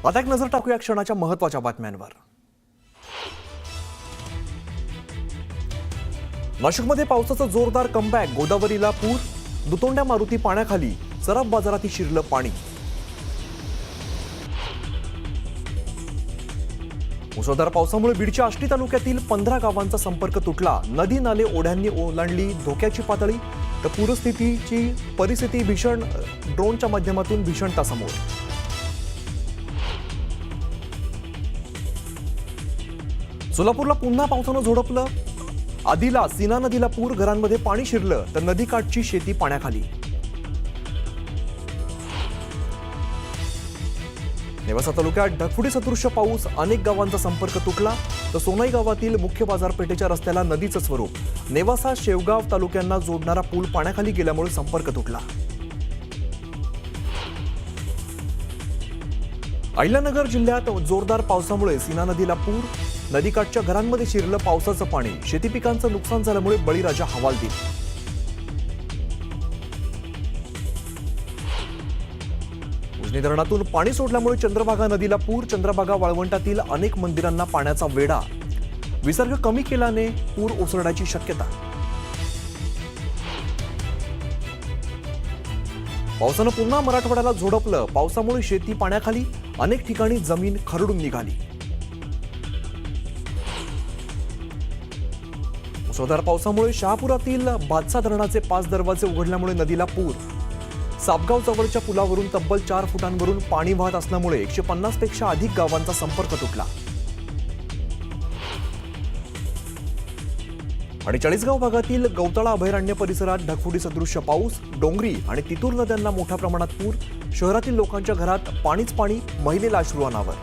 आता एक नजर टाकूया क्षणाच्या महत्त्वाच्या बातम्यांवर। नाशिकमध्ये पावसाचा जोरदार कमबॅक, गोदावरीला पूर, दुतोंड्या मारुती पाण्याखाली, सराफ बाजारातही शिरलं पाणी। मुसळधार पावसामुळे बीडच्या आष्टी तालुक्यातील 15 गावांचा संपर्क तुटला। नदी नाले ओढ्यांनी ओलांडली धोक्याची पातळी, तर पूरस्थितीची परिस्थिती भीषण, ड्रोनच्या माध्यमातून भीषणता समोर। सोलापूरला पुन्हा पावसानं झोडपलं। आदिला सीना नदीला पूर, घरांमध्ये पाणी शिरलं, तर नदीकाठची शेती पाण्याखाली। नेवासा तालुक्यात ढगफुटी सदृश्य पाऊस, अनेक गावांचा संपर्क तुटला, तर सोनाई गावातील मुख्य बाजारपेठेच्या रस्त्याला नदीचं स्वरूप। नेवासा शेवगाव तालुक्यांना जोडणारा पूल पाण्याखाली गेल्यामुळे संपर्क तुटला। अहिल्यानगर जिल्ह्यात जोरदार पावसामुळे सीना नदीला पूर, नदीकाठच्या घरांमध्ये शिरलं पावसाचं पाणी, शेती पिकांचं नुकसान झाल्यामुळे बळीराजा हवालदिल। उजनी धरणातून पाणी सोडल्यामुळे चंद्रभागा नदीला पूर, चंद्रभागा वाळवंटातील अनेक मंदिरांना पाण्याचा वेढा, विसर्ग कमी केल्याने पूर ओसरण्याची शक्यता। पावसानं पुन्हा मराठवाड्याला झोडपलं, पावसामुळे शेती पाण्याखाली, अनेक ठिकाणी जमीन खरडून निघाली। मुसळधार पावसामुळे शहापुरातील बादसा धरणाचे 5 दरवाजे उघडल्यामुळे नदीला पूर, सापगाव जवळच्या पुलावरून तब्बल 4 फुटांवरून पाणी वाहत असल्यामुळे 150 पेक्षा अधिक गावांचा संपर्क तुटला। आणि चाळीसगाव भागातील गौताळा अभयारण्य परिसरात ढगफुटी सदृश्य पाऊस, डोंगरी आणि तितूर नद्यांना मोठ्या प्रमाणात पूर, शहरातील लोकांच्या घरात पाणीच पाणी, महिलेला अश्रू अनावर।